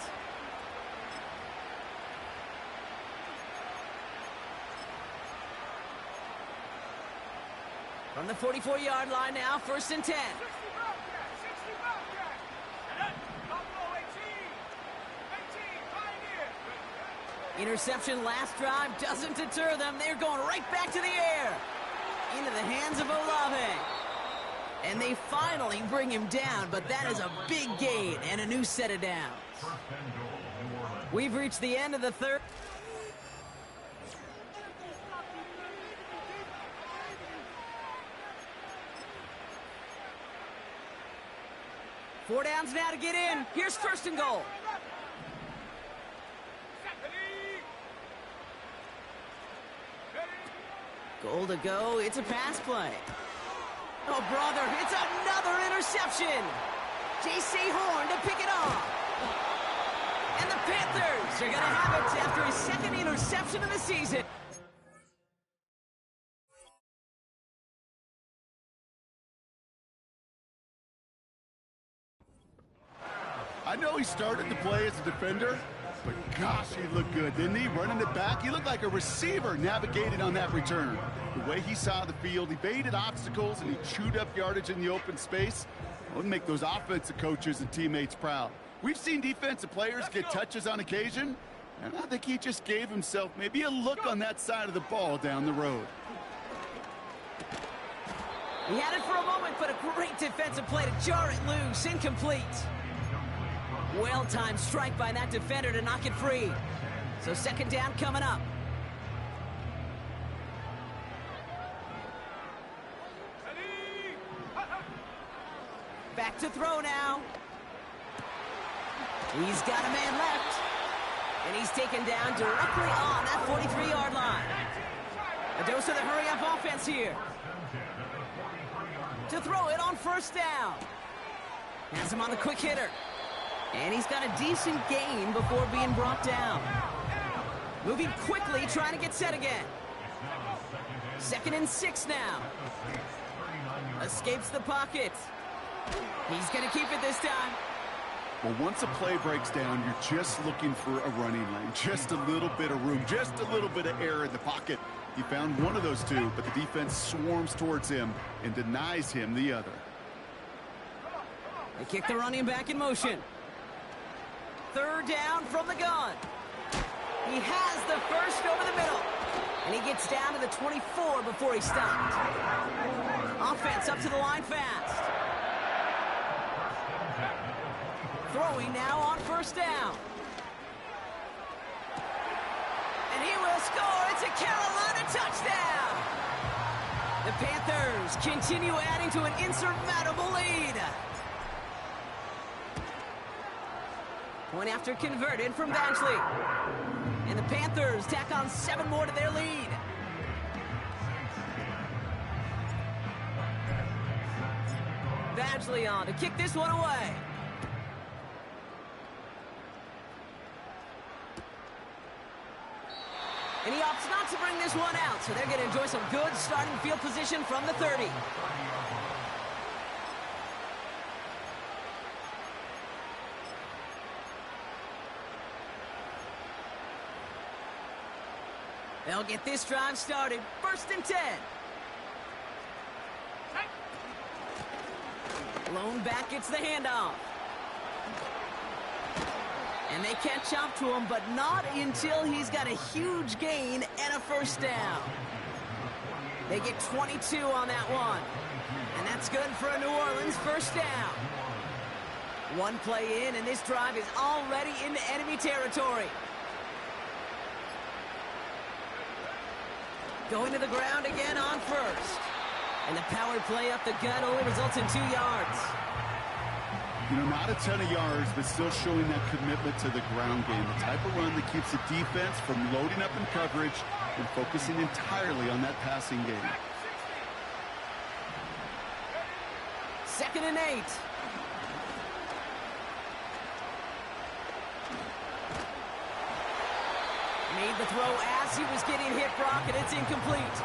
[SPEAKER 1] From the 44-yard line now, 1st and 10.
[SPEAKER 3] 60 Bobcat, 60 Bobcat. And then Buffalo 18. 18, Pioneer.
[SPEAKER 1] Interception last drive doesn't deter them. They're going right back to the air. Into the hands of Olave. And they finally bring him down, but that is a big gain and a new set of downs. We've reached the end of the third. Four downs now to get in. Here's 1st and goal. Goal to go. It's a pass play. Oh, brother, it's another interception. J.C. Horn to pick it off. And the Panthers are going to have it after his second interception of the season.
[SPEAKER 2] I know he started to play as a defender, but gosh, he looked good, didn't he? Running it back, he looked like a receiver navigating on that return. The way he saw the field, he baited obstacles, and he chewed up yardage in the open space. It would make those offensive coaches and teammates proud. We've seen defensive players get touches on occasion, and I think he just gave himself maybe a look on that side of the ball down the road.
[SPEAKER 1] He had it for a moment, but a great defensive play to jar it loose. Incomplete. Well-timed strike by that defender to knock it free. So second down coming up. Back to throw now. He's got a man left. And he's taken down directly on that 43-yard line. A dose of the hurry-up offense here. To throw it on 1st down. Has him on the quick hitter. And he's got a decent gain before being brought down. Moving quickly, trying to get set again. 2nd and 6 now. Escapes the pocket. He's going to keep it this time.
[SPEAKER 2] Well, once a play breaks down, you're just looking for a running lane. Just a little bit of room, just a little bit of air in the pocket. He found one of those two, but the defense swarms towards him and denies him the other.
[SPEAKER 1] They kick the running back in motion. 3rd down from the gun. He has the first over the middle. And he gets down to the 24 before he stopped. Offense up to the line fast. Throwing now on 1st down. And he will score. It's a Carolina touchdown. The Panthers continue adding to an insurmountable lead. Point after converted from Badgley. And the Panthers tack on 7 more to their lead. Badgley on to kick this one away. And he opts not to bring this one out, so they're going to enjoy some good starting field position from the 30. They'll get this drive started. 1st and 10. Lone back gets the handoff. And they catch up to him, but not until he's got a huge gain and a 1st down. They get 22 on that one. And that's good for a New Orleans 1st down. One play in, and this drive is already into enemy territory. Going to the ground again on 1st. And the power play up the gut only results in 2 yards.
[SPEAKER 2] You know, not a ton of yards, but still showing that commitment to the ground game. The type of run that keeps the defense from loading up in coverage and focusing entirely on that passing game.
[SPEAKER 1] 2nd and 8. Made the throw as he was getting hit, Brock, and it's incomplete.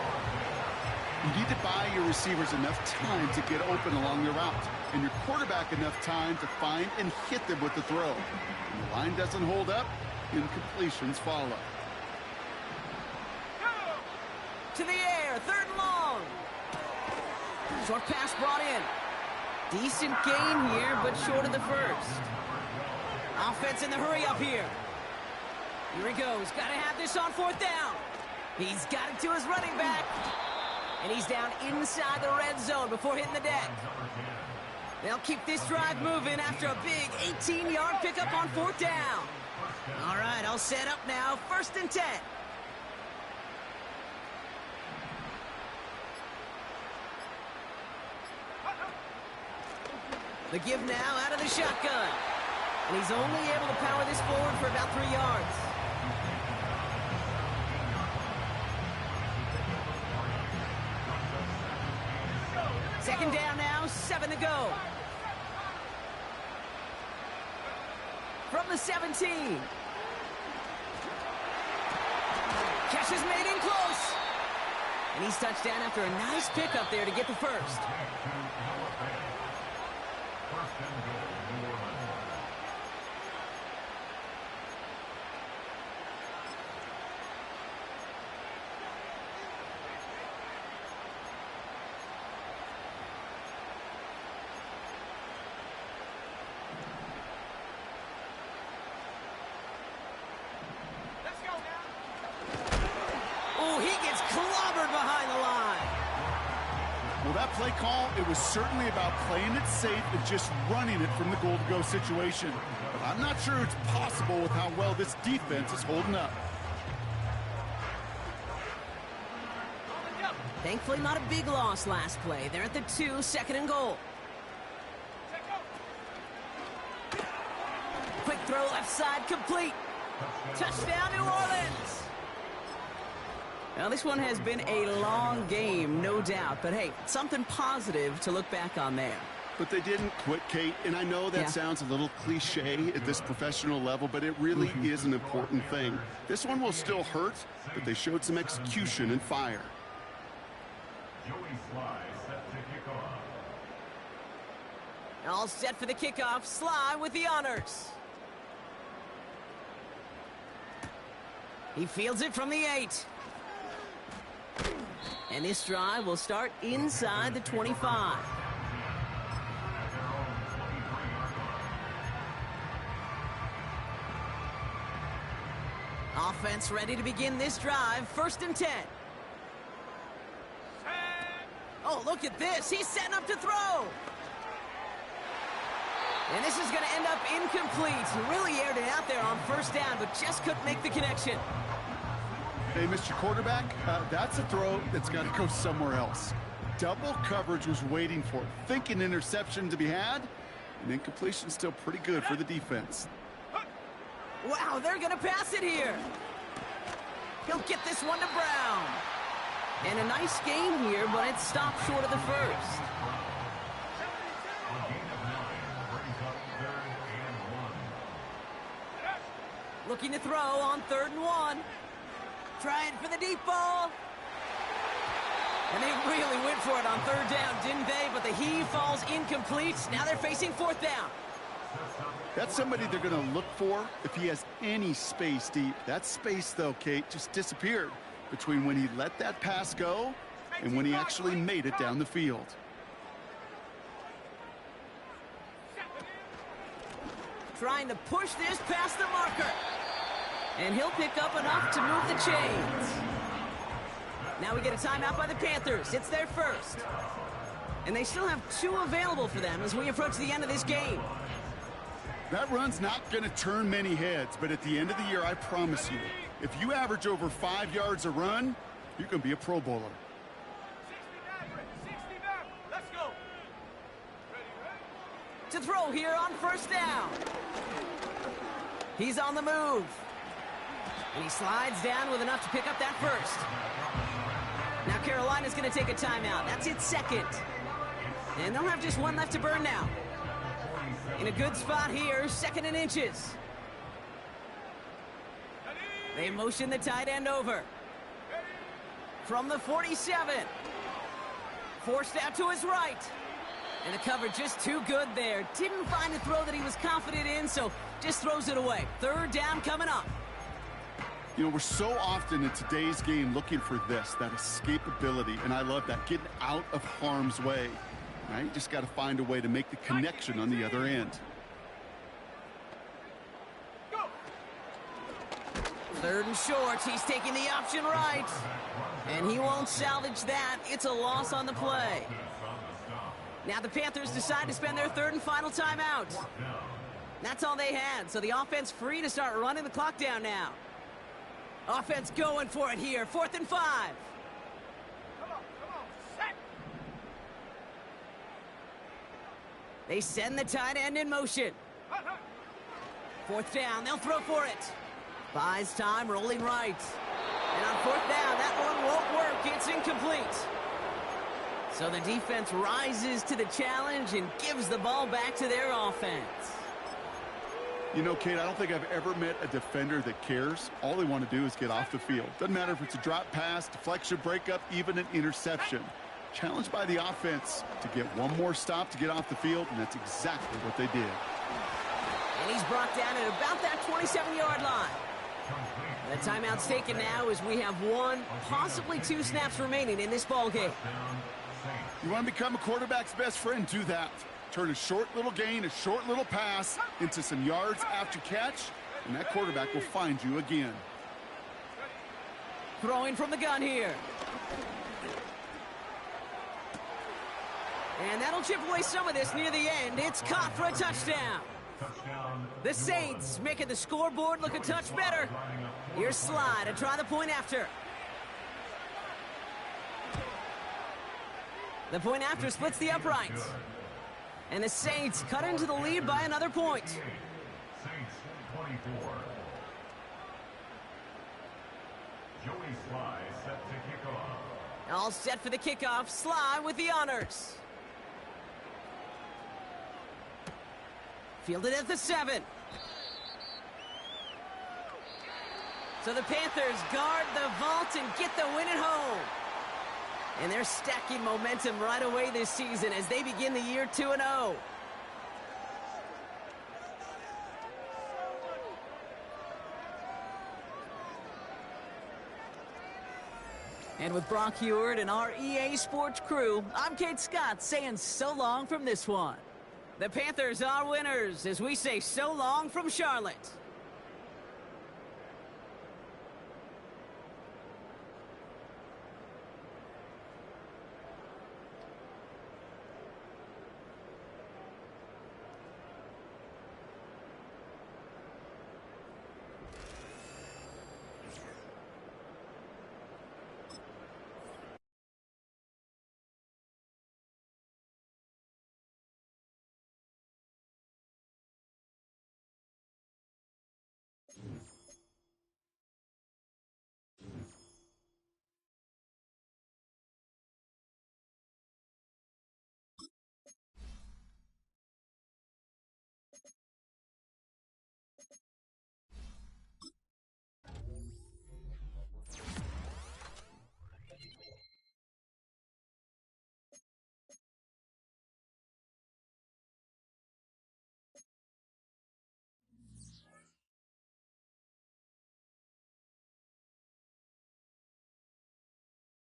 [SPEAKER 2] You need to buy your receivers enough time to get open along their route, and your quarterback enough time to find and hit them with the throw. When the line doesn't hold up, incompletions follow.
[SPEAKER 1] To the air, 3rd and long. Short pass brought in. Decent gain here, but short of the 1st. Offense in the hurry up here. Here he goes. Got to have this on 4th down. He's got it to his running back. And he's down inside the red zone before hitting the deck. They'll keep this drive moving after a big 18-yard pickup on 4th down. All right, I'll set up now. 1st and 10. The give now out of the shotgun. And he's only able to power this forward for about 3 yards. Second down now, 7 to go. From the 17. Catch is made in close. And he's touchdown after a nice pickup there to get the 1st.
[SPEAKER 2] Play call, it was certainly about playing it safe and just running it from the goal-to-go situation. But I'm not sure it's possible with how well this defense is holding up.
[SPEAKER 1] Thankfully, not a big loss last play. They're at the 2, 2nd and goal. Quick throw left side, complete. Touchdown, New Orleans. Now, this one has been a long game, no doubt. But, hey, something positive to look back on there.
[SPEAKER 2] But they didn't quit, Kate. And I know that sounds a little cliche at this professional level, but it really is an important thing. This one will still hurt, but they showed some execution and fire.
[SPEAKER 4] Joey Sly set to kick off.
[SPEAKER 1] All set for the kickoff. Sly with the honors. He fields it from the 8. And this drive will start inside the 25. Offense ready to begin this drive. 1st and 10. Oh, look at this. He's setting up to throw. And this is going to end up incomplete. He really aired it out there on 1st down, but just couldn't make the connection.
[SPEAKER 2] Hey, Mr. Quarterback, that's a throw that's got to go somewhere else. Double coverage was waiting for it. Thinking interception to be had, and incompletion still pretty good for the defense.
[SPEAKER 1] Wow, they're going to pass it here. He'll get this one to Brown. And a nice gain here, but it stopped short of the 1st. Looking to throw on 3rd and 1. Trying for the deep ball. And they really went for it on 3rd down, didn't they? But the heave falls incomplete. Now they're facing 4th down.
[SPEAKER 2] That's somebody they're going to look for if he has any space deep. That space, though, Kate, just disappeared. between when he let that pass go and when he actually made it down the field.
[SPEAKER 1] Trying to push this past the marker. And he'll pick up enough to move the chains. Now we get a timeout by the Panthers. It's their first. And they still have 2 available for them as we approach the end of this game.
[SPEAKER 2] That run's not going to turn many heads, but at the end of the year, I promise you, if you average over 5 yards a run, you're going to be a Pro Bowler.
[SPEAKER 3] 69, let's go.
[SPEAKER 1] To throw here on first down. He's on the move. And he slides down with enough to pick up that first. Now Carolina's going to take a timeout. That's its second. And they'll have just 1 left to burn now. In a good spot here, 2nd and inches. They motion the tight end over. From the 47. Forced out to his right. And the cover just too good there. Didn't find a throw that he was confident in, so just throws it away. 3rd down coming up.
[SPEAKER 2] You know, we're so often in today's game looking for this, that escapability, and I love that, getting out of harm's way. Right? You just got to find a way to make the connection on the other end.
[SPEAKER 3] Go.
[SPEAKER 1] 3rd and short. He's taking the option right. And he won't salvage that. It's a loss on the play. Now the Panthers decide to spend their 3rd and final timeout. That's all they had, so the offense free to start running the clock down now. Offense going for it here. 4th and 5.
[SPEAKER 3] Come on, set.
[SPEAKER 1] They send the tight end in motion. 4th down, they'll throw for it. Buys time, rolling right. And on 4th down, that one won't work. It's incomplete. So the defense rises to the challenge and gives the ball back to their offense.
[SPEAKER 2] You know, Kate, I don't think I've ever met a defender that cares. All they want to do is get off the field. Doesn't matter if it's a drop pass, deflection, breakup, even an interception. Challenged by the offense to get 1 more stop to get off the field, and that's exactly what they did.
[SPEAKER 1] And he's brought down at about that 27-yard line. The timeout's taken now as we have 1, possibly 2 snaps remaining in this ball game.
[SPEAKER 2] You want to become a quarterback's best friend? Do that. Turn a short little gain, a short little pass into some yards after catch, and that quarterback will find you again.
[SPEAKER 1] Throwing from the gun here. And that'll chip away some of this near the end. It's caught for a touchdown. The Saints making the scoreboard look a touch better. Here's Sly to try the point after. The point after splits the uprights. And the Saints cut into the lead by another point.
[SPEAKER 4] Saints 24. Joey Sly set to kick off.
[SPEAKER 1] All set for the kickoff. Sly with the honors. Fielded at the 7. So the Panthers guard the vault and get the win at home. And they're stacking momentum right away this season as they begin the year 2-0. And with Brock Heward and our EA Sports crew, I'm Kate Scott saying so long from this one. The Panthers are winners as we say so long from Charlotte.